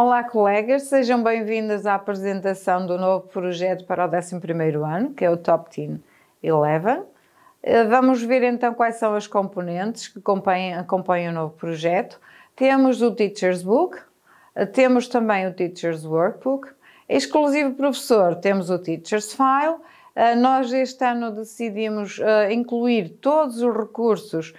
Olá, colegas, sejam bem-vindos à apresentação do novo projeto para o 11º ano, que é o Top Teen 11. Vamos ver então quais são as componentes que acompanham o novo projeto. Temos o Teacher's Book, temos também o Teacher's Workbook. Exclusivo professor, temos o Teacher's File. Nós este ano decidimos incluir todos os recursos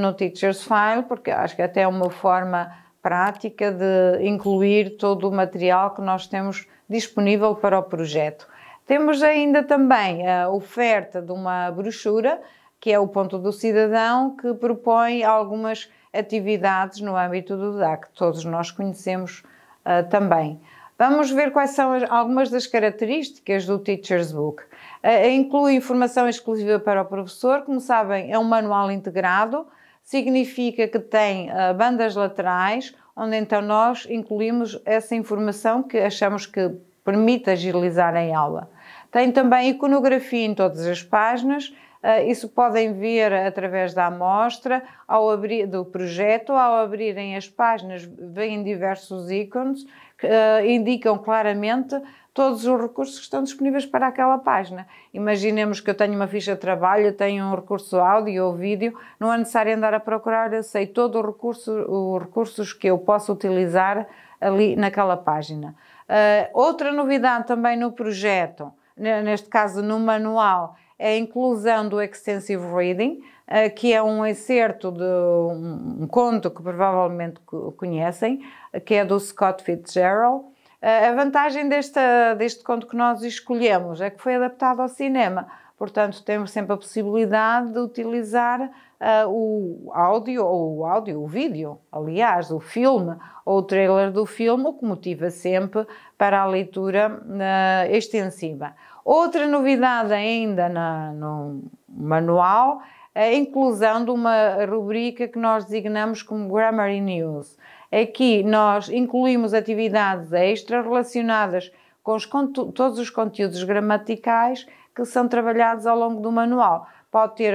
no Teacher's File, porque acho que até é uma forma prática de incluir todo o material que nós temos disponível para o projeto. Temos ainda também a oferta de uma brochura, que é o Ponto do Cidadão, que propõe algumas atividades no âmbito do DAC, que todos nós conhecemos também. Vamos ver quais são algumas das características do Teacher's Book. Inclui informação exclusiva para o professor, como sabem é um manual integrado, significa que tem bandas laterais, onde então nós incluímos essa informação que achamos que permite agilizar em aula. Tem também iconografia em todas as páginas, isso podem ver através da amostra, do projeto, ao abrirem as páginas vêm diversos ícones que indicam claramente todos os recursos que estão disponíveis para aquela página. Imaginemos que eu tenho uma ficha de trabalho, eu tenho um recurso áudio ou vídeo, não é necessário andar a procurar, eu sei todos os recursos que eu posso utilizar ali naquela página. Outra novidade também no projeto, neste caso no manual, é a inclusão do Extensive Reading, que é um excerto de um conto que provavelmente conhecem, que é do Scott Fitzgerald. A vantagem deste conto que nós escolhemos é que foi adaptado ao cinema, portanto temos sempre a possibilidade de utilizar o vídeo, aliás, o filme ou o trailer do filme, o que motiva sempre para a leitura extensiva. Outra novidade ainda no manual é a inclusão de uma rubrica que nós designamos como Grammar News. Aqui nós incluímos atividades extra relacionadas com todos os conteúdos gramaticais que são trabalhados ao longo do manual. Pode ter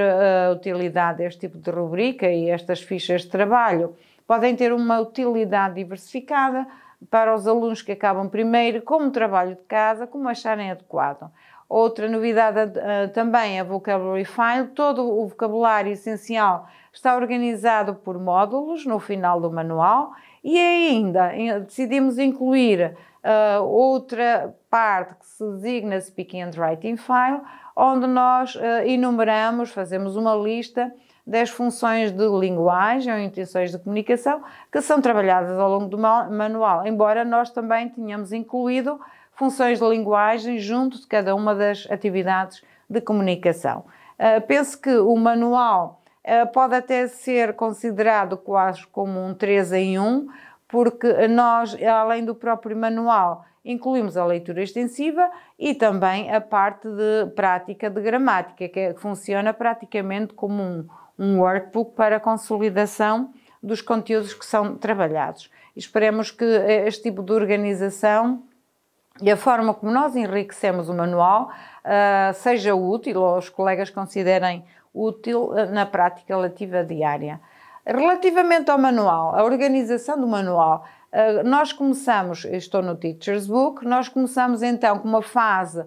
utilidade este tipo de rubrica e estas fichas de trabalho podem ter uma utilidade diversificada para os alunos que acabam primeiro como trabalho de casa, como acharem adequado. Outra novidade também é a Vocabulary File. Todo o vocabulário essencial está organizado por módulos no final do manual e ainda decidimos incluir outra parte que se designa Speaking and Writing File, onde nós enumeramos, fazemos uma lista das funções de linguagem ou intenções de comunicação que são trabalhadas ao longo do manual, embora nós também tenhamos incluído funções de linguagem junto de cada uma das atividades de comunicação. Penso que o manual pode até ser considerado quase como um 3 em 1, porque nós, além do próprio manual, incluímos a leitura extensiva e também a parte de prática de gramática, que funciona praticamente como um workbook para a consolidação dos conteúdos que são trabalhados. E esperemos que este tipo de organização e a forma como nós enriquecemos o manual seja útil ou os colegas considerem útil na prática letiva diária. Relativamente ao manual, a organização do manual, nós começamos, estou no Teacher's Book, nós começamos então com uma fase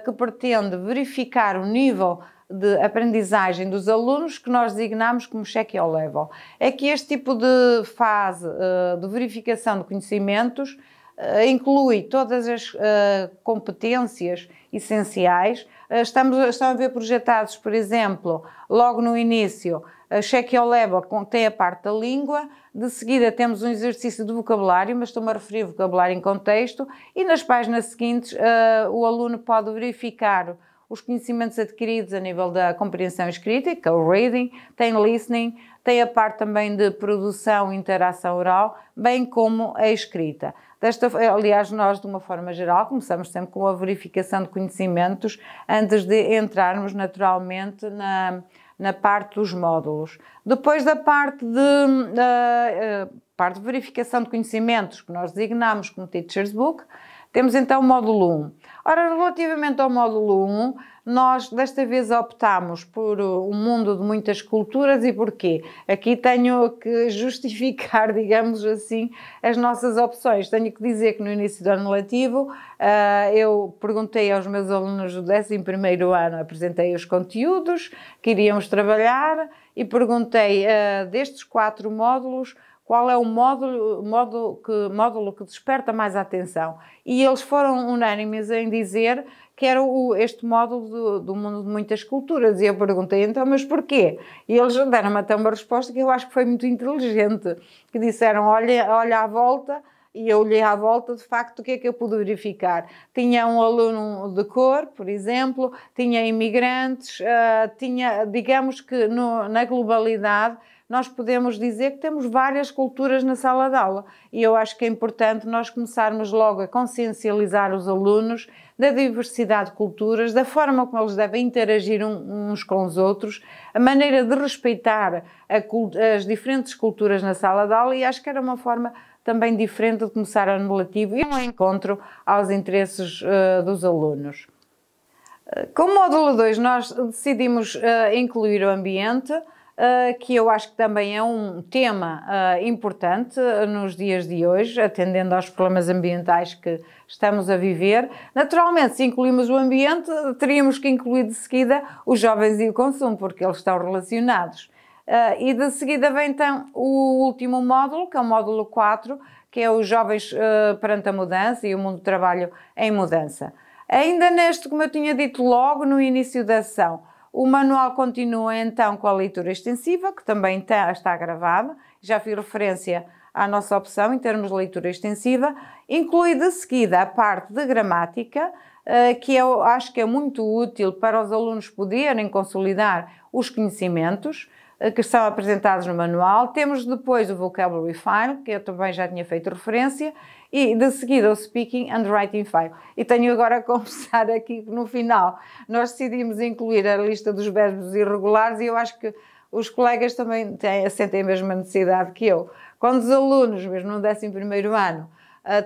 que pretende verificar o nível de aprendizagem dos alunos que nós designamos como Check Your Level. É que este tipo de fase de verificação de conhecimentos inclui todas as competências essenciais. Estão a ver projetados, por exemplo, logo no início, Check Your Level tem a parte da língua, de seguida temos um exercício de vocabulário, mas estou-me a referir ao vocabulário em contexto, e nas páginas seguintes o aluno pode verificar os conhecimentos adquiridos a nível da compreensão escrita, que é o reading, tem listening, tem a parte também de produção e interação oral, bem como a escrita. Aliás, nós, de uma forma geral, começamos sempre com a verificação de conhecimentos antes de entrarmos naturalmente na parte dos módulos. Depois da parte de verificação de conhecimentos, que nós designamos como Teacher's Book, Temos então o módulo 1. Ora, relativamente ao módulo 1, nós desta vez optámos por um mundo de muitas culturas. E porquê? Aqui tenho que justificar, digamos assim, as nossas opções. Tenho que dizer que no início do ano letivo eu perguntei aos meus alunos do 11º ano, apresentei os conteúdos que iríamos trabalhar e perguntei destes 4 módulos, qual é o módulo que desperta mais a atenção. E eles foram unânimes em dizer que era este módulo do mundo de muitas culturas. E eu perguntei, então, mas porquê? E eles deram-me até uma resposta que eu acho que foi muito inteligente, que disseram, olha à volta, e eu olhei à volta, de facto, o que é que eu pude verificar? Tinha um aluno de cor, por exemplo, tinha imigrantes, digamos que na globalidade, nós podemos dizer que temos várias culturas na sala de aula. E eu acho que é importante nós começarmos logo a consciencializar os alunos da diversidade de culturas, da forma como eles devem interagir uns com os outros, a maneira de respeitar as diferentes culturas na sala de aula, e acho que era uma forma também diferente de começar o ano letivo e um encontro aos interesses dos alunos. Com o módulo 2 nós decidimos incluir o ambiente, que eu acho que também é um tema importante nos dias de hoje, atendendo aos problemas ambientais que estamos a viver. Naturalmente, se incluímos o ambiente, teríamos que incluir de seguida os jovens e o consumo, porque eles estão relacionados. E de seguida vem então o último módulo, que é o módulo 4, que é os jovens perante a mudança e o mundo do trabalho em mudança. Ainda neste, como eu tinha dito logo no início da sessão, o manual continua então com a leitura extensiva, que também está gravada, já fiz referência à nossa opção em termos de leitura extensiva, inclui de seguida a parte de gramática, que eu acho que é muito útil para os alunos poderem consolidar os conhecimentos que são apresentados no manual. Temos depois o Vocabulary File, que eu também já tinha feito referência, e de seguida o Speaking and Writing File. E tenho agora a confessar aqui que no final nós decidimos incluir a lista dos verbos irregulares, e eu acho que os colegas também sentem a mesma necessidade que eu. Quando os alunos, mesmo no 11º ano,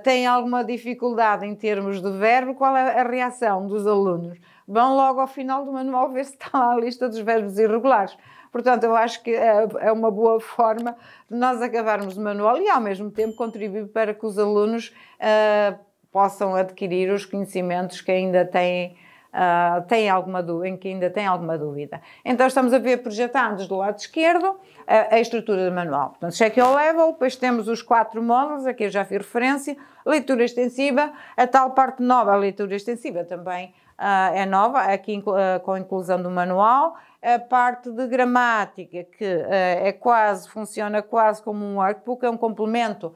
têm alguma dificuldade em termos de verbo, qual é a reação dos alunos? Vão logo ao final do manual ver se está lá a lista dos verbos irregulares. Portanto, eu acho que é uma boa forma de nós acabarmos o manual e, ao mesmo tempo, contribuir para que os alunos possam adquirir os conhecimentos que ainda têm alguma dúvida. Então, estamos a ver projetados do lado esquerdo a estrutura do manual. Portanto, check your level, depois temos os 4 módulos, aqui eu já fiz referência, leitura extensiva, a tal parte nova, a leitura extensiva também é nova, aqui com a inclusão do manual, a parte de gramática, que funciona quase como um workbook, é um complemento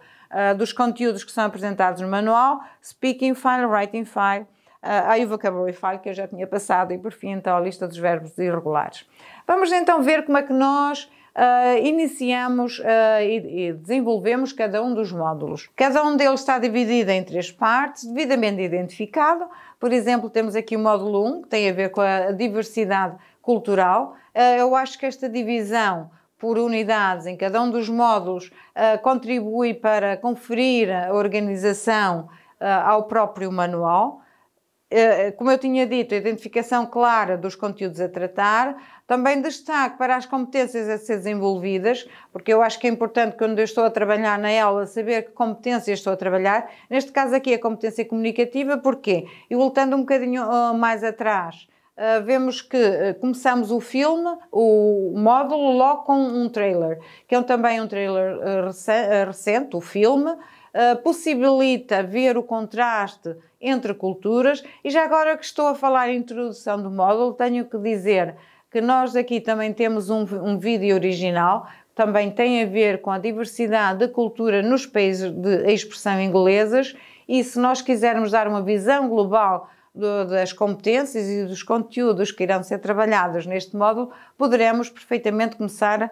dos conteúdos que são apresentados no manual, Speaking File, Writing File, aí o Vocabulary File, que eu já tinha passado, e por fim então a lista dos verbos irregulares. Vamos então ver como é que nós iniciamos e desenvolvemos cada um dos módulos. Cada um deles está dividido em 3 partes, devidamente identificado. Por exemplo, temos aqui o módulo 1, que tem a ver com a diversidade cultural. Eu acho que esta divisão por unidades em cada um dos módulos contribui para conferir a organização ao próprio manual. Como eu tinha dito, a identificação clara dos conteúdos a tratar, também destaque para as competências a ser desenvolvidas, porque eu acho que é importante quando eu estou a trabalhar na aula saber que competências estou a trabalhar. Neste caso aqui a competência comunicativa, porquê? E voltando um bocadinho mais atrás, vemos que começamos o filme, o módulo, logo com um trailer, que é também um trailer recente, o filme, possibilita ver o contraste entre culturas. E já agora que estou a falar em introdução do módulo, tenho que dizer que nós aqui também temos um vídeo original, que também tem a ver com a diversidade de cultura nos países de expressão inglesas, e se nós quisermos dar uma visão global das competências e dos conteúdos que irão ser trabalhados neste módulo, poderemos perfeitamente começar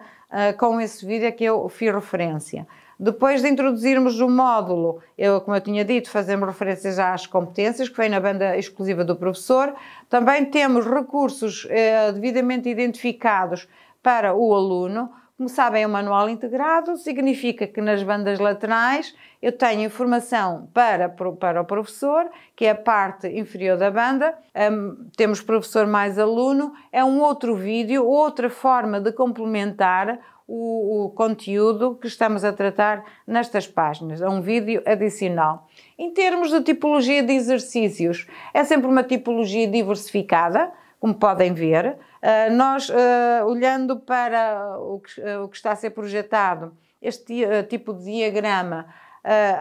com esse vídeo a que eu fiz referência. Depois de introduzirmos o módulo, como eu tinha dito, fazemos referência já às competências, que vem na banda exclusiva do professor. Também temos recursos devidamente identificados para o aluno, Como sabem, é um manual integrado, significa que nas bandas laterais eu tenho informação para o professor, que é a parte inferior da banda, temos professor mais aluno, é um outro vídeo, outra forma de complementar o conteúdo que estamos a tratar nestas páginas, é um vídeo adicional. Em termos de tipologia de exercícios, é sempre uma tipologia diversificada, como podem ver. Nós, olhando para o que está a ser projetado, este tipo de diagrama,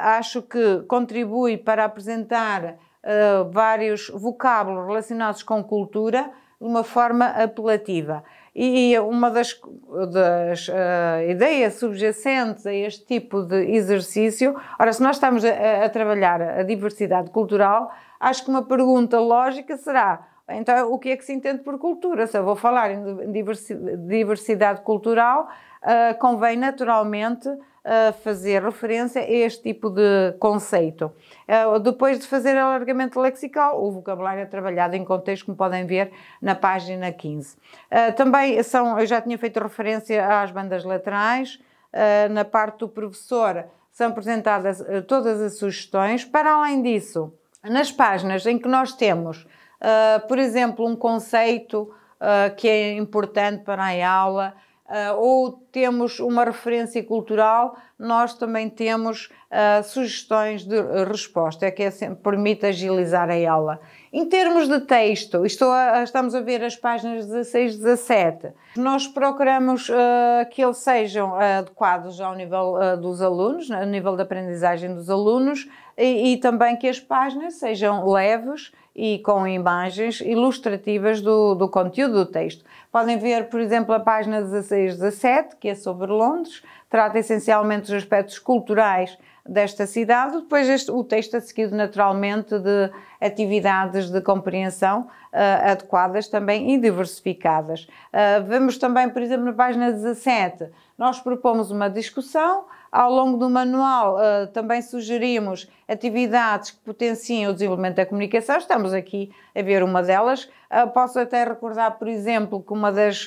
acho que contribui para apresentar vários vocábulos relacionados com cultura de uma forma apelativa. E uma das ideias subjacentes a este tipo de exercício, ora, se nós estamos a trabalhar a diversidade cultural, acho que uma pergunta lógica será: então, o que é que se entende por cultura? Se eu vou falar em diversidade cultural, convém naturalmente fazer referência a este tipo de conceito. Depois de fazer alargamento lexical, o vocabulário é trabalhado em contexto, como podem ver na página 15. Também eu já tinha feito referência às bandas laterais, na parte do professor são apresentadas todas as sugestões. Para além disso, nas páginas em que nós temos por exemplo, um conceito que é importante para a aula, ou temos uma referência cultural, nós também temos sugestões de resposta, que permite agilizar a aula. Em termos de texto, estamos a ver as páginas 16 e 17. Nós procuramos que eles sejam adequados ao nível dos alunos, ao nível da aprendizagem dos alunos, e também que as páginas sejam leves e com imagens ilustrativas do conteúdo do texto. Podem ver, por exemplo, a página 16 e 17, que é sobre Londres, trata essencialmente dos aspectos culturais desta cidade. Depois o texto é seguido naturalmente de atividades de compreensão adequadas também e diversificadas. Vemos também, por exemplo, na página 17, nós propomos uma discussão. Ao longo do manual também sugerimos atividades que potenciem o desenvolvimento da comunicação. Estamos aqui a ver uma delas. Posso até recordar, por exemplo, que uma das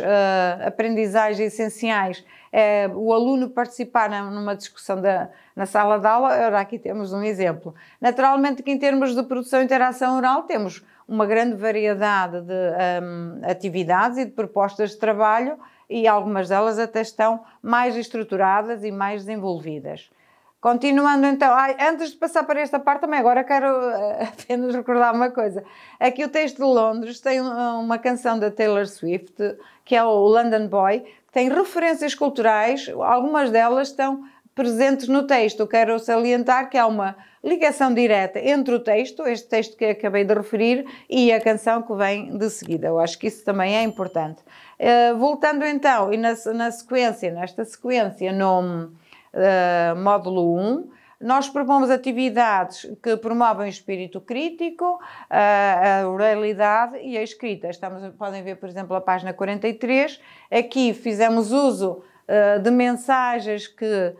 aprendizagens essenciais é o aluno participar numa discussão na sala de aula. Ora, aqui temos um exemplo. Naturalmente que em termos de produção e interação oral temos uma grande variedade de atividades e de propostas de trabalho, e algumas delas até estão mais estruturadas e mais desenvolvidas. Continuando então, antes de passar para esta parte também, agora quero apenas recordar uma coisa. Aqui o texto de Londres tem uma canção da Taylor Swift, que é o London Boy, que tem referências culturais, algumas delas estão presentes no texto. Eu quero salientar que há uma ligação direta entre o texto, este texto que acabei de referir, e a canção que vem de seguida. Eu acho que isso também é importante. Voltando então, e nesta sequência, no módulo 1, nós propomos atividades que promovem o espírito crítico, a oralidade e a escrita. Podem ver, por exemplo, a página 43. Aqui fizemos uso de mensagens que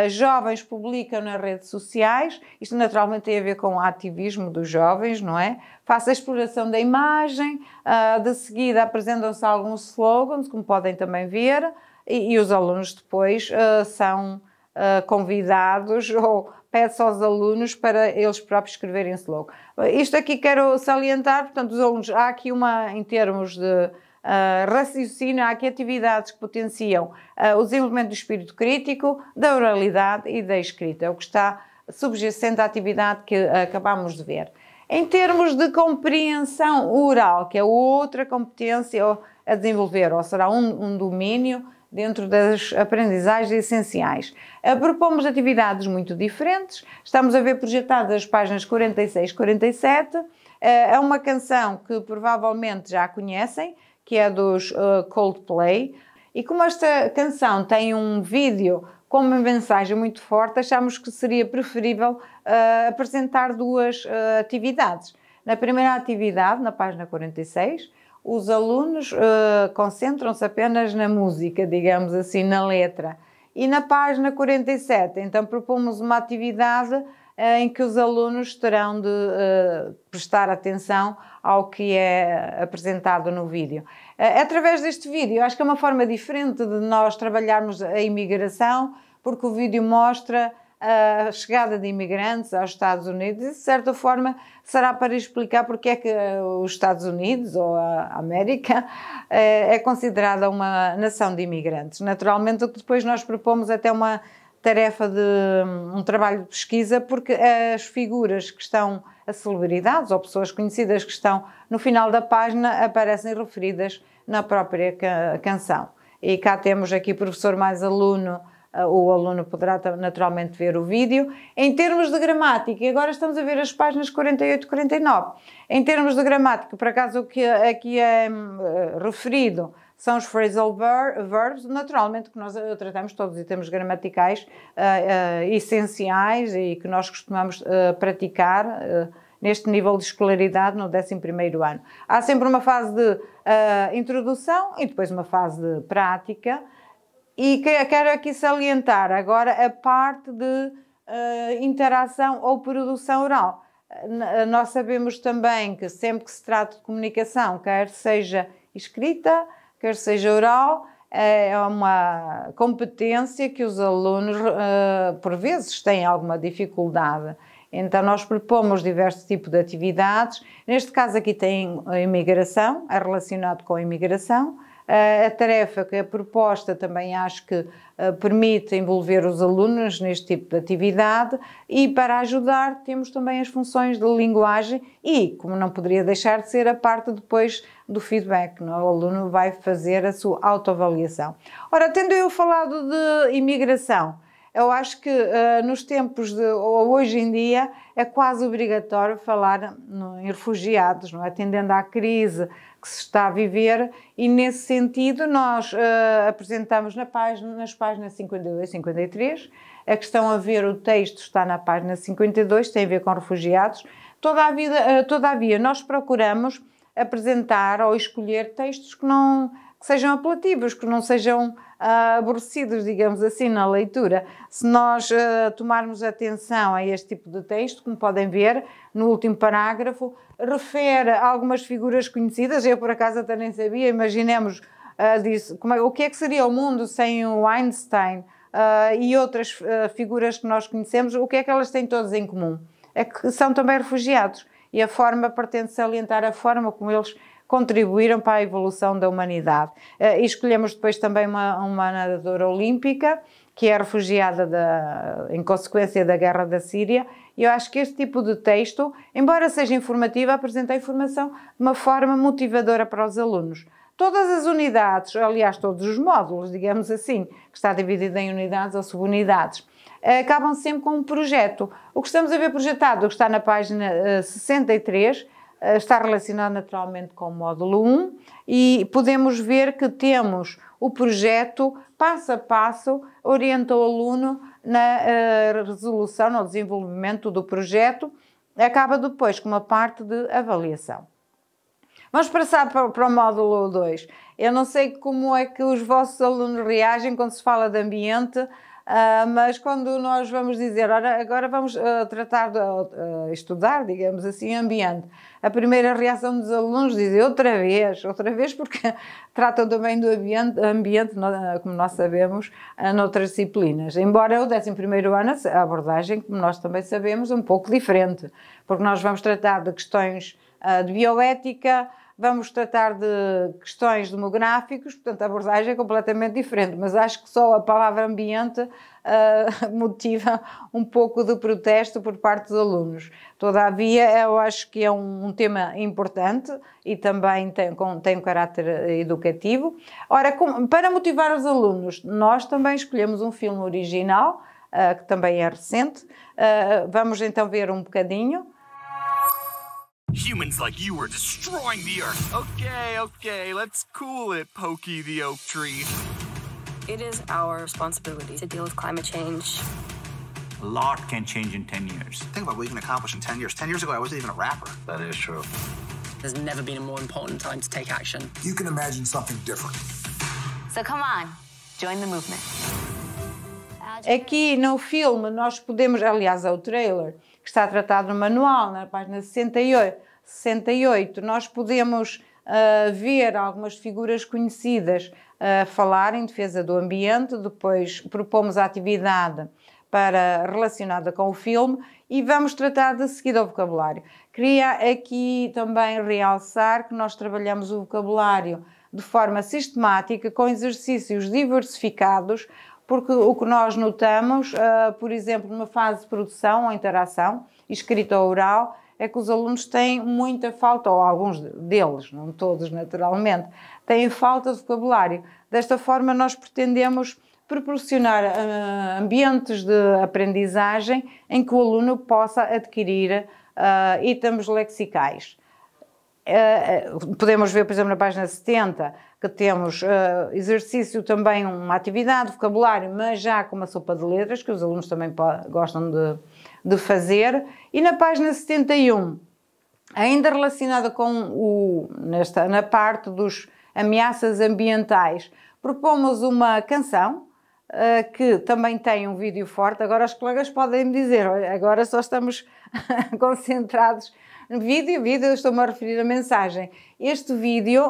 jovens publicam nas redes sociais. Isto naturalmente tem a ver com o ativismo dos jovens, não é? Faça a exploração da imagem, de seguida apresentam-se alguns slogans, como podem também ver, e os alunos depois são convidados, ou pede-se aos alunos para eles próprios escreverem slogan. Isto aqui quero salientar, portanto, os alunos, há aqui em termos de raciocínio, há aqui atividades que potenciam o desenvolvimento do espírito crítico, da oralidade e da escrita, é o que está subjacente à atividade que acabamos de ver. Em termos de compreensão oral, que é outra competência a desenvolver, ou será um domínio dentro das aprendizagens essenciais. Propomos atividades muito diferentes, estamos a ver projetadas as páginas 46 e 47, é uma canção que provavelmente já conhecem, que é dos Coldplay, e como esta canção tem um vídeo com uma mensagem muito forte, achamos que seria preferível apresentar duas atividades. Na primeira atividade, na página 46, os alunos concentram-se apenas na música, digamos assim, na letra. E na página 47, então propomos uma atividade em que os alunos terão de prestar atenção ao que é apresentado no vídeo. Através deste vídeo, eu acho que é uma forma diferente de nós trabalharmos a imigração, porque o vídeo mostra a chegada de imigrantes aos Estados Unidos e, de certa forma, será para explicar porque é que os Estados Unidos ou a América é considerada uma nação de imigrantes. Naturalmente, o que depois nós propomos até uma tarefa de um trabalho de pesquisa, porque as figuras que estão, as celebridades ou pessoas conhecidas que estão no final da página aparecem referidas na própria canção. E cá temos aqui professor mais aluno. O aluno poderá naturalmente ver o vídeo. Em termos de gramática, e agora estamos a ver as páginas 48 e 49. Em termos de gramática, por acaso o que aqui é referido são os phrasal verbs, naturalmente que nós tratamos todos em termos gramaticais essenciais e que nós costumamos praticar neste nível de escolaridade no 11º ano. Há sempre uma fase de introdução e depois uma fase de prática. E quero aqui salientar agora a parte de interação ou produção oral. Nós sabemos também que sempre que se trata de comunicação, quer seja escrita, quer seja oral, é uma competência que os alunos, por vezes, têm alguma dificuldade. Então, nós propomos diversos tipos de atividades. Neste caso aqui tem a imigração, é relacionado com a imigração. A tarefa que é proposta também acho que permite envolver os alunos neste tipo de atividade e para ajudar temos também as funções de linguagem e, como não poderia deixar de ser, a parte depois do feedback, não? O aluno vai fazer a sua autoavaliação. Ora, tendo eu falado de imigração, eu acho que nos tempos de hoje em dia é quase obrigatório falar em refugiados, não é? Atendendo à crise que se está a viver e nesse sentido nós apresentamos nas páginas 52 e 53, a questão a ver o texto está na página 52, tem a ver com refugiados. Todavia nós procuramos apresentar ou escolher textos que sejam apelativos, que não sejam aborrecidos, digamos assim, na leitura. Se nós tomarmos atenção a este tipo de texto, como podem ver, no último parágrafo, refere a algumas figuras conhecidas, eu por acaso até nem sabia, imaginemos o que é que seria o mundo sem o Einstein e outras figuras que nós conhecemos, o que é que elas têm todas em comum? É que são também refugiados e a forma, pretende salientar a forma como eles contribuíram para a evolução da humanidade. E escolhemos depois também uma nadadora olímpica, que é refugiada em consequência da guerra da Síria, e eu acho que este tipo de texto, embora seja informativo, apresenta a informação de uma forma motivadora para os alunos. Todas as unidades, aliás, todos os módulos, digamos assim, que está dividido em unidades ou subunidades, acabam sempre com um projeto. O que estamos a ver projetado, o que está na página 63, está relacionado naturalmente com o módulo 1 e podemos ver que temos o projeto, passo a passo, orienta o aluno na resolução, no desenvolvimento do projeto, acaba depois com uma parte de avaliação. Vamos passar para o módulo 2. Eu não sei como é que os vossos alunos reagem quando se fala de ambiente, mas quando nós vamos dizer, ora, agora vamos tratar de estudar, digamos assim, ambiente, a primeira reação dos alunos dizem outra vez, porque tratam também do ambiente, como nós sabemos, noutras disciplinas. Embora o 11º ano, a abordagem, como nós também sabemos, é um pouco diferente, porque nós vamos tratar de questões de bioética, vamos tratar de questões demográficas, portanto a abordagem é completamente diferente, mas acho que só a palavra ambiente motiva um pouco de protesto por parte dos alunos. Todavia, eu acho que é um tema importante e também tem um caráter educativo. Ora, para motivar os alunos, nós também escolhemos um filme original, que também é recente. Vamos então ver um bocadinho. Humans like you are destroying the Earth. Okay, let's cool it, Pokey the Oak Tree. It is our responsibility to deal with climate change. A lot can change in 10 years. Think about what you can accomplish in 10 years. 10 years ago, I wasn't even a rapper. That is true. There's never been a more important time to take action. You can imagine something different. So come on, join the movement. Aqui no filme nós podemos, aliás, é o trailer, que está tratado no manual, na página 68, nós podemos ver algumas figuras conhecidas falar em defesa do ambiente, depois propomos a atividade relacionada com o filme e vamos tratar de seguida o vocabulário. Queria aqui também realçar que nós trabalhamos o vocabulário de forma sistemática, com exercícios diversificados, porque o que nós notamos, por exemplo, numa fase de produção ou interação, escrita ou oral, é que os alunos têm muita falta, ou alguns deles, não todos naturalmente, têm falta de vocabulário. Desta forma, nós pretendemos proporcionar ambientes de aprendizagem em que o aluno possa adquirir itens lexicais. Podemos ver, por exemplo, na página 70, que temos exercício também, uma atividade, vocabulário, mas já com uma sopa de letras, que os alunos também gostam de fazer. E na página 71, ainda relacionada com na parte dos ameaças ambientais, propomos uma canção, que também tem um vídeo forte. Agora os colegas podem me dizer, agora só estamos concentrados no vídeo, estou-me a referir à mensagem. Este vídeo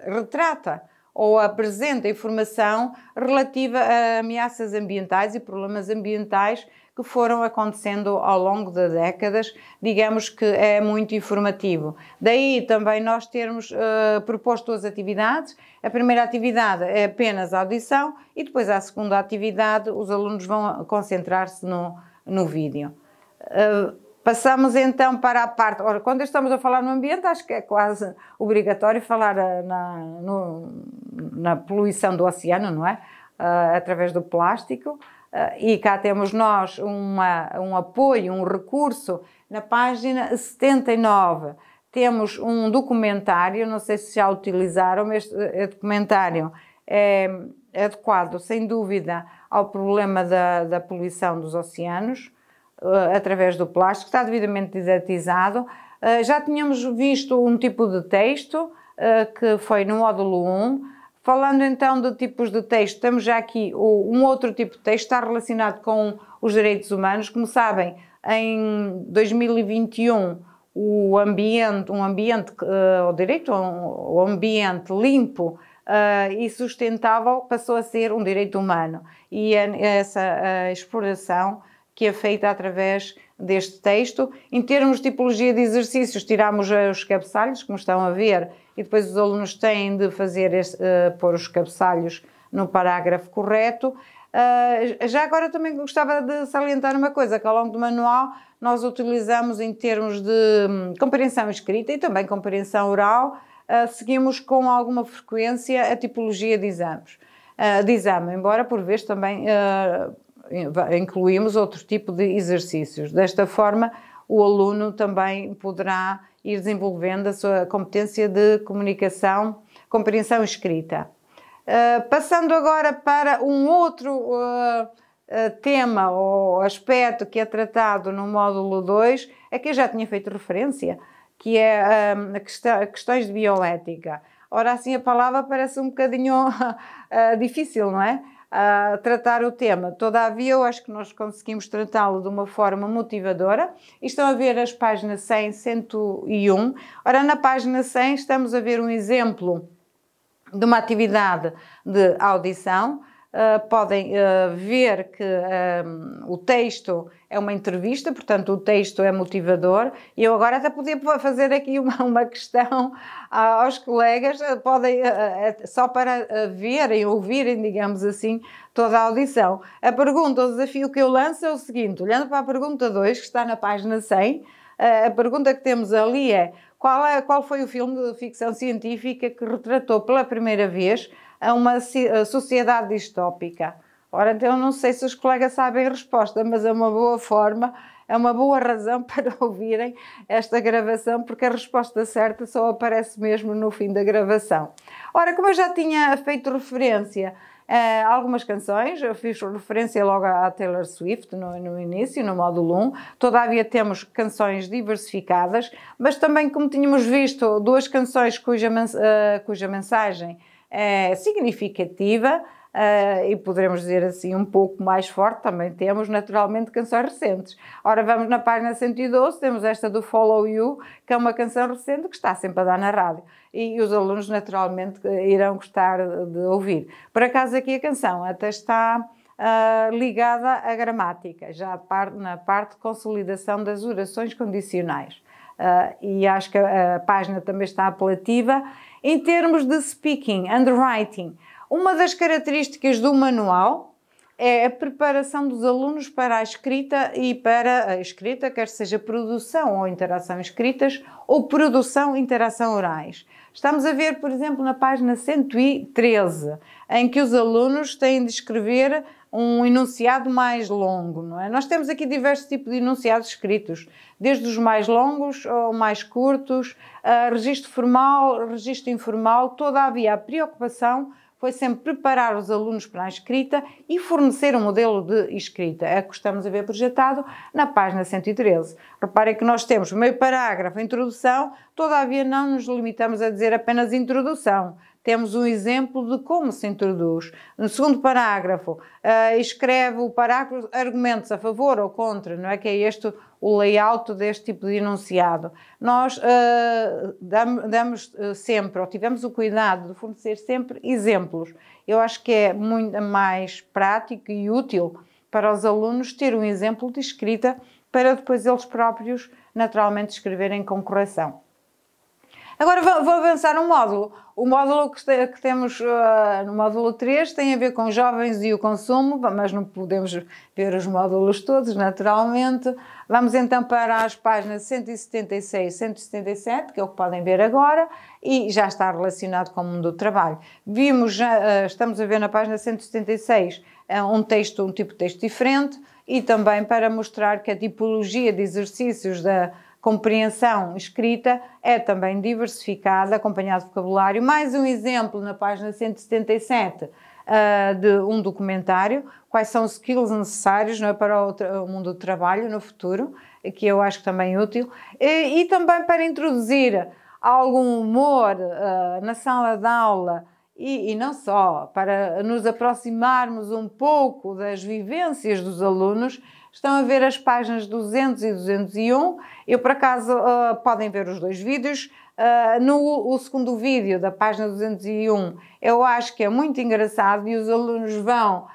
retrata ou apresenta informação relativa a ameaças ambientais e problemas ambientais que foram acontecendo ao longo de décadas, digamos que é muito informativo. Daí também nós termos proposto as atividades. A primeira atividade é apenas a audição e depois a segunda atividade os alunos vão concentrar-se no vídeo. Passamos então para a parte... Ora, quando estamos a falar no ambiente, acho que é quase obrigatório falar na poluição do oceano, não é? Através do plástico. E cá temos nós um apoio, um recurso. Na página 79 temos um documentário, não sei se já utilizaram, mas este documentário é adequado, sem dúvida, ao problema da poluição dos oceanos, através do plástico, está devidamente didatizado. Já tínhamos visto um tipo de texto, que foi no módulo 1, falando então de tipos de texto, temos já aqui um outro tipo de texto, está relacionado com os direitos humanos. Como sabem, em 2021, o direito ao ambiente limpo e sustentável passou a ser um direito humano. E essa exploração que é feita através deste texto. Em termos de tipologia de exercícios, tiramos os cabeçalhos, como estão a ver, e depois os alunos têm de fazer pôr os cabeçalhos no parágrafo correto. Já agora também gostava de salientar uma coisa, que ao longo do manual nós utilizamos em termos de compreensão escrita e também compreensão oral, seguimos com alguma frequência a tipologia de exame, embora por vezes também incluímos outro tipo de exercícios. Desta forma, o aluno também poderá ir desenvolvendo a sua competência de comunicação, compreensão escrita. Passando agora para um outro tema ou aspecto que é tratado no módulo 2, a que eu já tinha feito referência, que é questões de bioética. Ora, assim a palavra parece um bocadinho difícil, não é? Tratar o tema. Todavia, eu acho que nós conseguimos tratá-lo de uma forma motivadora. E estão a ver as páginas 100, 101. Ora, na página 100 estamos a ver um exemplo de uma atividade de audição. Podem ver que o texto é uma entrevista, portanto o texto é motivador, e eu agora até podia fazer aqui uma questão aos colegas, podem, só para verem, ouvirem, digamos assim, toda a audição. A pergunta, o desafio que eu lanço é o seguinte: olhando para a pergunta 2, que está na página 100, a pergunta que temos ali é: qual foi o filme de ficção científica que retratou pela primeira vez a uma sociedade distópica? Ora, então eu não sei se os colegas sabem a resposta, mas é uma boa forma, é uma boa razão para ouvirem esta gravação, porque a resposta certa só aparece mesmo no fim da gravação. Ora, como eu já tinha feito referência a algumas canções, eu fiz referência logo à Taylor Swift no início, no módulo 1, todavia temos canções diversificadas, mas também, como tínhamos visto, duas canções cuja mensagem significativa, e poderemos dizer assim um pouco mais forte. Também temos naturalmente canções recentes. Ora, vamos na página 112, temos esta do Follow You, que é uma canção recente que está sempre a dar na rádio, e os alunos naturalmente irão gostar de ouvir. Por acaso aqui a canção até está ligada à gramática, já na parte de consolidação das orações condicionais. E acho que a página também está apelativa. Em termos de speaking and writing, uma das características do manual é a preparação dos alunos para a escrita e para a escrita, quer seja produção ou interação escritas ou produção e interação orais. Estamos a ver, por exemplo, na página 113, em que os alunos têm de escrever um enunciado mais longo, não é? Nós temos aqui diversos tipos de enunciados escritos, desde os mais longos ou mais curtos, registro formal, registro informal. Todavia, a preocupação foi sempre preparar os alunos para a escrita e fornecer um modelo de escrita. É o que estamos a ver projetado na página 113. Reparem que nós temos meio parágrafo, introdução, todavia não nos limitamos a dizer apenas introdução. Temos um exemplo de como se introduz. No segundo parágrafo, escreve o parágrafo argumentos a favor ou contra, não é? Que é este o layout deste tipo de enunciado. Nós damos sempre, ou tivemos o cuidado de fornecer sempre exemplos. Eu acho que é muito mais prático e útil para os alunos ter um exemplo de escrita para depois eles próprios naturalmente escreverem com correção. Agora vou avançar um módulo. O módulo que temos no módulo 3 tem a ver com jovens e o consumo, mas não podemos ver os módulos todos, naturalmente. Vamos então para as páginas 176 e 177, que é o que podem ver agora, e já está relacionado com o mundo do trabalho. Estamos a ver na página 176 um tipo de texto diferente, e também para mostrar que a tipologia de exercícios da compreensão escrita é também diversificada, acompanhado de vocabulário. Mais um exemplo na página 177 de um documentário, quais são os skills necessários, não é, para o mundo do trabalho no futuro, que eu acho que também é útil, e também para introduzir algum humor na sala de aula, e não só, para nos aproximarmos um pouco das vivências dos alunos. Estão a ver as páginas 200 e 201. Eu, por acaso, podem ver os dois vídeos. O segundo vídeo da página 201, eu acho que é muito engraçado e os alunos vão,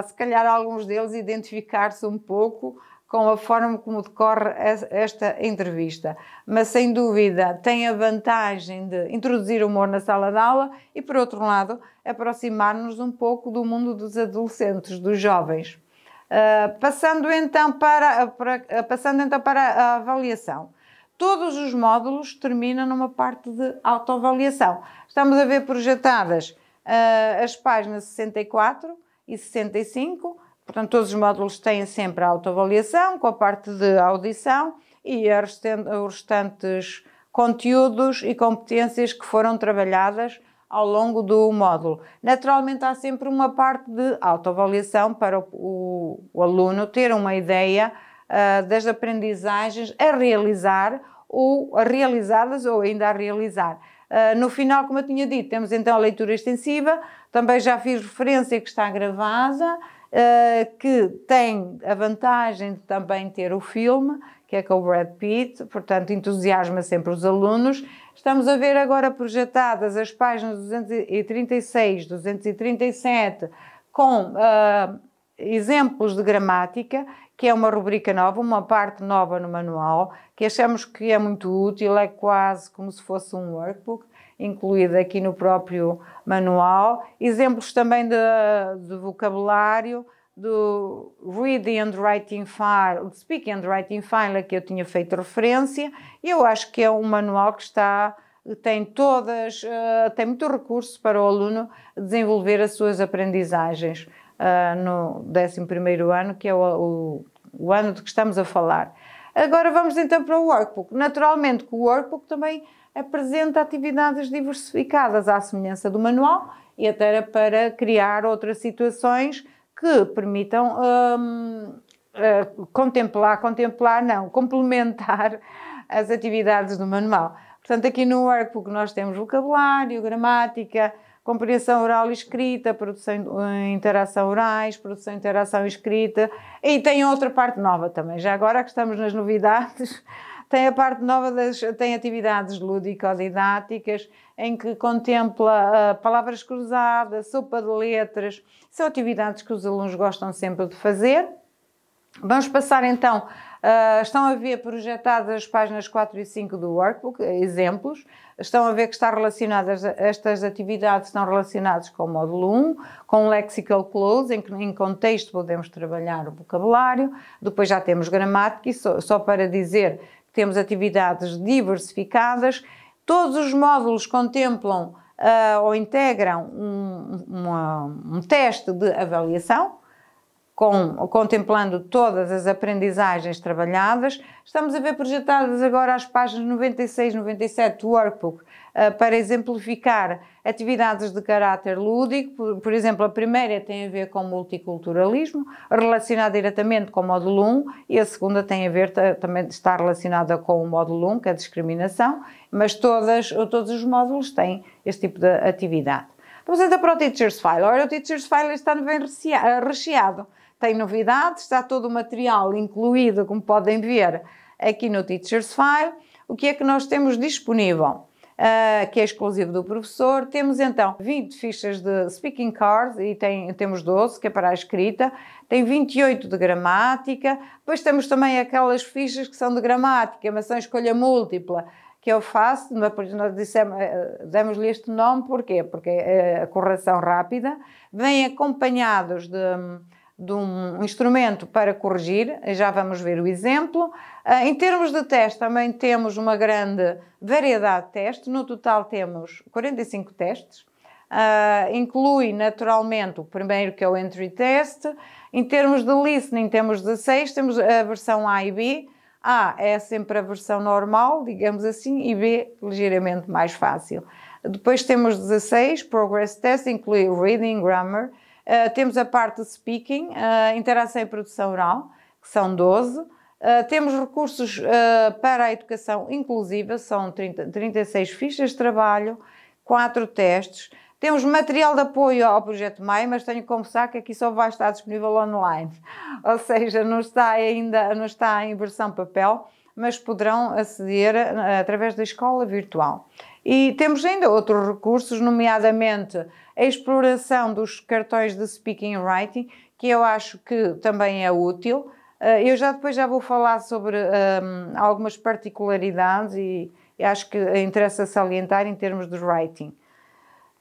se calhar alguns deles, identificar-se um pouco com a forma como decorre esta entrevista. Mas, sem dúvida, tem a vantagem de introduzir humor na sala de aula e, por outro lado, aproximar-nos um pouco do mundo dos adolescentes, dos jovens. Passando então para a avaliação. Todos os módulos terminam numa parte de autoavaliação. Estamos a ver projetadas as páginas 64 e 65, portanto todos os módulos têm sempre a autoavaliação, com a parte de audição e os restantes conteúdos e competências que foram trabalhadas ao longo do módulo. Naturalmente há sempre uma parte de autoavaliação para o aluno ter uma ideia das aprendizagens a realizar ou realizadas ou ainda a realizar. No final, como eu tinha dito, temos então a leitura extensiva, também já fiz referência que está gravada, que tem a vantagem de também ter o filme, que é com o Brad Pitt, portanto entusiasma sempre os alunos. Estamos a ver agora projetadas as páginas 236, 237, com exemplos de gramática, que é uma rubrica nova, uma parte nova no manual, que achamos que é muito útil, é quase como se fosse um workbook, incluído aqui no próprio manual. Exemplos também de vocabulário, do Reading and Writing File, do Speaking and Writing File, a que eu tinha feito referência. Eu acho que é um manual que tem muito recurso para o aluno desenvolver as suas aprendizagens no 11º ano, que é o ano de que estamos a falar. Agora vamos então para o workbook. Naturalmente que o workbook também apresenta atividades diversificadas à semelhança do manual e até para criar outras situações que permitam complementar as atividades do manual. Portanto, aqui no workbook nós temos vocabulário, gramática, compreensão oral e escrita, produção e interação orais, produção e interação escrita, e tem outra parte nova também. Já agora que estamos nas novidades, tem a parte nova tem atividades lúdico-didáticas, em que contempla palavras cruzadas, sopa de letras. São atividades que os alunos gostam sempre de fazer. Vamos passar então, estão a ver projetadas as páginas 4 e 5 do workbook, exemplos. Estão a ver que estas atividades estão relacionadas com o módulo 1, com o lexical close, em que em contexto podemos trabalhar o vocabulário. Depois já temos gramática, e só para dizer que temos atividades diversificadas. Todos os módulos contemplam ou integram um teste de avaliação, contemplando todas as aprendizagens trabalhadas. Estamos a ver projetadas agora as páginas 96 e 97 do workbook para exemplificar atividades de caráter lúdico. Por exemplo, a primeira tem a ver com multiculturalismo, relacionada diretamente com o módulo 1, e a segunda tem a ver, também está relacionada com o módulo 1, que é a discriminação, mas todos os módulos têm este tipo de atividade. Vamos então para o Teacher's File. Ora, o Teacher's File está bem recheado. Tem novidades, está todo o material incluído, como podem ver, aqui no Teacher's File. O que é que nós temos disponível? Que é exclusivo do professor. Temos então 20 fichas de speaking cards e temos 12, que é para a escrita. Tem 28 de gramática. Depois temos também aquelas fichas que são de gramática, mas são escolha múltipla, que eu faço. Nós demos-lhe este nome, porquê? Porque é a correção rápida. Vêm acompanhados de um instrumento para corrigir, já vamos ver o exemplo. Em termos de teste, também temos uma grande variedade de testes. No total temos 45 testes. Inclui naturalmente o primeiro, que é o Entry Test. Em termos de Listening temos 16, temos a versão A e B. A é sempre a versão normal, digamos assim, e B ligeiramente mais fácil. Depois temos 16, Progress Test, inclui Reading, Grammar. Temos a parte de Speaking, Interação e Produção Oral, que são 12. Temos recursos para a educação inclusiva, são 36 fichas de trabalho, 4 testes. Temos material de apoio ao Projeto MAI, mas tenho que confessar que aqui só vai estar disponível online. Ou seja, não está em versão papel, mas poderão aceder através da escola virtual. E temos ainda outros recursos, nomeadamente a exploração dos cartões de Speaking and Writing, que eu acho que também é útil. Eu depois já vou falar sobre algumas particularidades e acho que interessa salientar em termos de writing.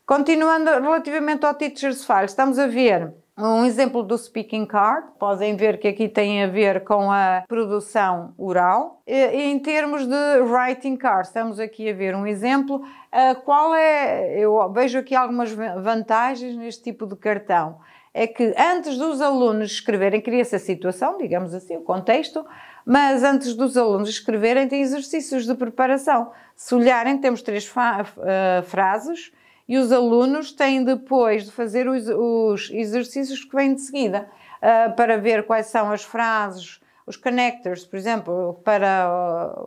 Continuando relativamente ao Teacher's File, estamos a ver um exemplo do Speaking Card. Podem ver que aqui tem a ver com a produção oral. E em termos de Writing Card, estamos aqui a ver um exemplo. Eu vejo aqui algumas vantagens neste tipo de cartão. É que antes dos alunos escreverem, cria-se a situação, digamos assim, o contexto, mas antes dos alunos escreverem tem exercícios de preparação. Se olharem, temos 3 frases, e os alunos têm depois de fazer os exercícios que vêm de seguida, para ver quais são as frases, os connectors, por exemplo, para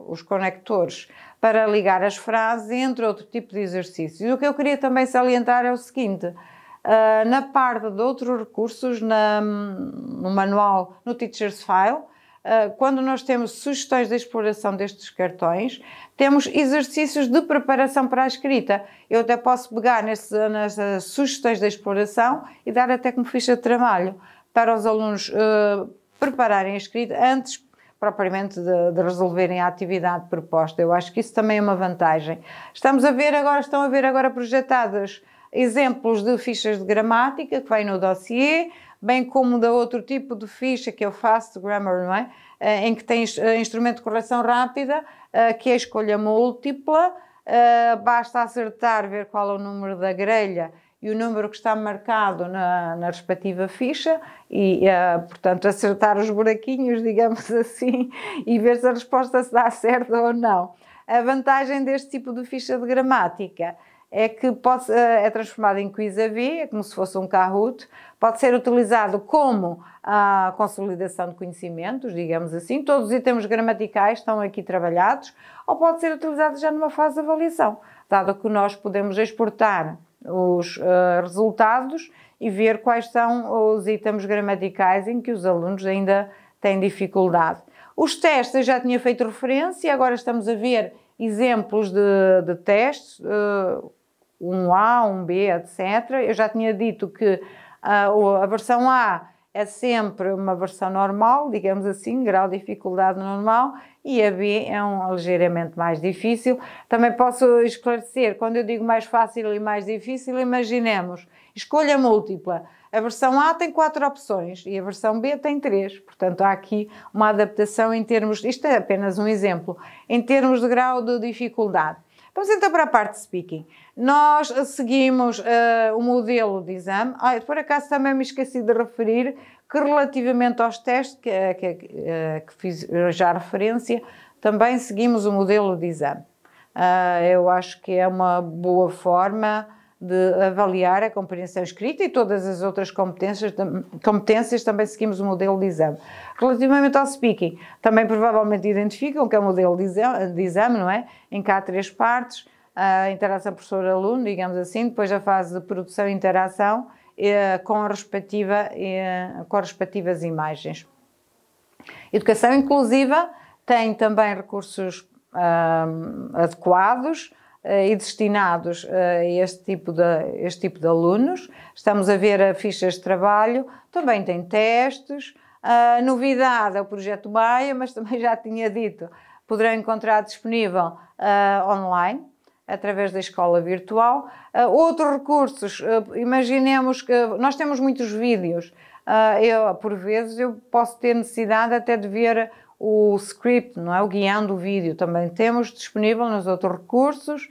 os conectores, para ligar as frases, entre outro tipo de exercícios. E o que eu queria também salientar é o seguinte: na parte de outros recursos, no manual, no Teacher's File, quando nós temos sugestões de exploração destes cartões, temos exercícios de preparação para a escrita. Eu até posso pegar nas sugestões de exploração e dar até como ficha de trabalho para os alunos prepararem a escrita antes propriamente de resolverem a atividade proposta. Eu acho que isso também é uma vantagem. Estão a ver agora projetados exemplos de fichas de gramática que vêm no dossiê, bem como de outro tipo de ficha que eu faço de Grammar, não é? Em que tem instrumento de correção rápida, que é a escolha múltipla. Basta acertar, ver qual é o número da grelha e o número que está marcado na respectiva ficha e, portanto, acertar os buraquinhos, digamos assim, e ver se a resposta se dá certa ou não. A vantagem deste tipo de ficha de gramática é que é transformado em quiz-a-vis, é como se fosse um Kahoot, pode ser utilizado como a consolidação de conhecimentos, digamos assim, todos os itens gramaticais estão aqui trabalhados, ou pode ser utilizado já numa fase de avaliação, dado que nós podemos exportar os resultados e ver quais são os itens gramaticais em que os alunos ainda têm dificuldade. Os testes eu já tinha feito referência, agora estamos a ver exemplos de testes, 1A, 1B, etc. Eu já tinha dito que a versão A é sempre uma versão normal, digamos assim, grau de dificuldade normal, e a B é ligeiramente mais difícil. Também posso esclarecer, quando eu digo mais fácil e mais difícil, imaginemos, escolha múltipla. A versão A tem 4 opções e a versão B tem 3. Portanto, há aqui uma adaptação em termos, isto é apenas um exemplo, em termos de grau de dificuldade. Vamos então para a parte de speaking. Nós seguimos o modelo de exame. Por acaso também me esqueci de referir que relativamente aos testes, que fiz já referência, também seguimos o modelo de exame. Eu acho que é uma boa forma de avaliar a compreensão escrita e todas as outras competências também seguimos o modelo de exame. Relativamente ao speaking, também provavelmente identificam que é o modelo de exame, não é? Em que há 3 partes, a interação professor-aluno, digamos assim, depois a fase de produção e interação com as respectivas imagens. Educação inclusiva tem também recursos adequados e destinados a este tipo de alunos. Estamos a ver fichas de trabalho, também tem testes. A novidade é o projeto Maia, mas também já tinha dito, poderão encontrar disponível online, através da escola virtual. Outros recursos, imaginemos que nós temos muitos vídeos. Por vezes, eu posso ter necessidade até de ver o script, não é? O guião do vídeo também temos disponível nos outros recursos,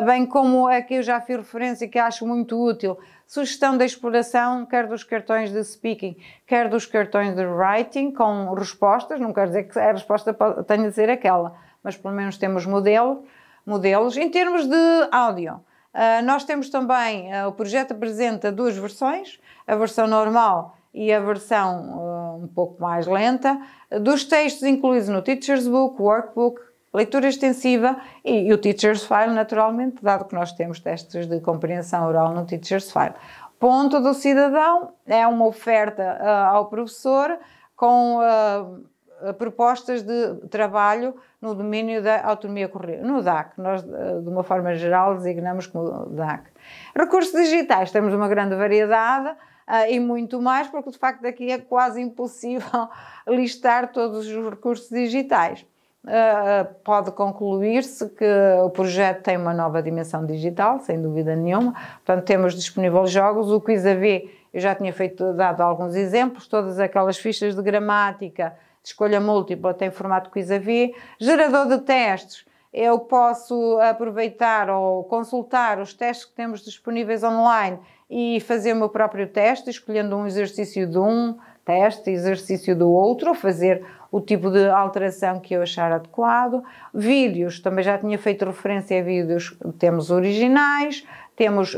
bem como é que eu já fiz referência que acho muito útil, sugestão de exploração, quer dos cartões de speaking, quer dos cartões de writing, com respostas, não quer dizer que a resposta tenha de ser aquela, mas pelo menos temos modelos. Em termos de áudio, nós temos também, o projeto apresenta 2 versões, a versão normal e a versão um pouco mais lenta, dos textos incluídos no Teacher's Book, Workbook, leitura extensiva e o Teacher's File, naturalmente, dado que nós temos testes de compreensão oral no Teacher's File. Ponto do cidadão é uma oferta ao professor com propostas de trabalho no domínio da autonomia curricular, no DAC, nós de uma forma geral designamos como DAC. Recursos digitais, temos uma grande variedade e muito mais, porque de facto aqui é quase impossível listar todos os recursos digitais. Pode concluir-se que o projeto tem uma nova dimensão digital, sem dúvida nenhuma. Portanto, temos disponível jogos, o Quiz AV, eu já tinha dado alguns exemplos, todas aquelas fichas de gramática, de escolha múltipla, tem formato Quiz AV. Gerador de testes, eu posso aproveitar ou consultar os testes que temos disponíveis online e fazer o meu próprio teste, escolhendo um exercício de um teste, exercício do outro, ou fazer o tipo de alteração que eu achar adequado. Vídeos, também já tinha feito referência a vídeos, temos originais, temos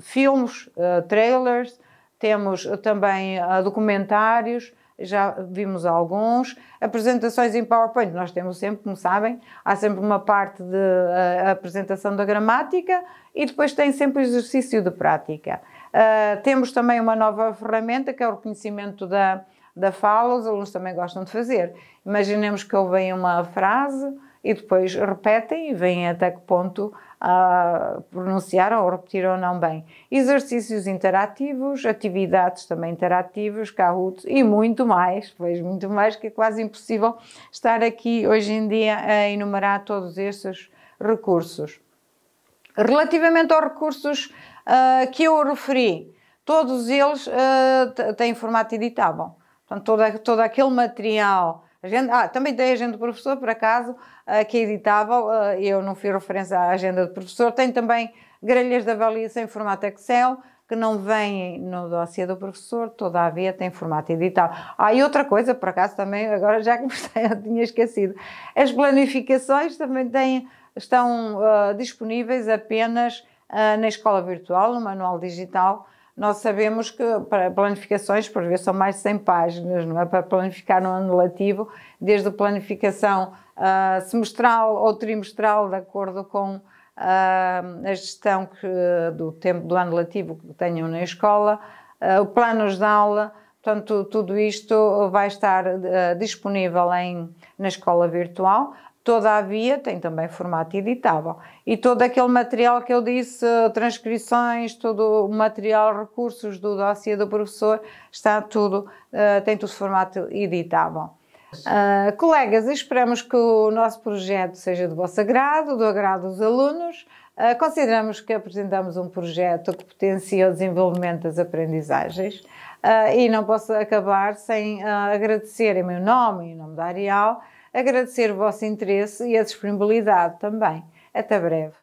filmes, trailers, temos também documentários, já vimos alguns. Apresentações em PowerPoint, nós temos sempre, como sabem, há sempre uma parte de apresentação da gramática e depois tem sempre o exercício de prática. Temos também uma nova ferramenta que é o reconhecimento da fala, os alunos também gostam de fazer. Imaginemos que ouvem uma frase e depois repetem e veem até que ponto pronunciaram ou repetiram ou não bem. Exercícios interativos, atividades também interativas, Kahoot e muito mais, pois muito mais, que é quase impossível estar aqui hoje em dia a enumerar todos estes recursos. Relativamente aos recursos que eu referi, todos eles têm formato editável. Portanto, todo aquele material... também tem a agenda do professor, por acaso, que é editável, eu não fiz referência à agenda do professor. Tem também grelhas de avaliação em formato Excel, que não vêm no dossiê do professor, todavia tem formato editável. E outra coisa, por acaso também, agora já que eu tinha esquecido, as planificações também estão disponíveis apenas na escola virtual, no manual digital. Nós sabemos que para planificações, por vezes, são mais de 100 páginas, não é? Para planificar no ano letivo, desde a planificação semestral ou trimestral, de acordo com a gestão do tempo do ano letivo que tenham na escola, planos de aula, portanto, tudo isto vai estar disponível na escola virtual. Todavia, tem também formato editável. E todo aquele material que eu disse, transcrições, todo o material, recursos do dossiê do professor, está tudo, tem tudo formato editável. Colegas, esperamos que o nosso projeto seja do vosso agrado, do agrado dos alunos. Consideramos que apresentamos um projeto que potencia o desenvolvimento das aprendizagens. E não posso acabar sem agradecer em meu nome e em nome da Arial, agradecer o vosso interesse e a disponibilidade também. Até breve.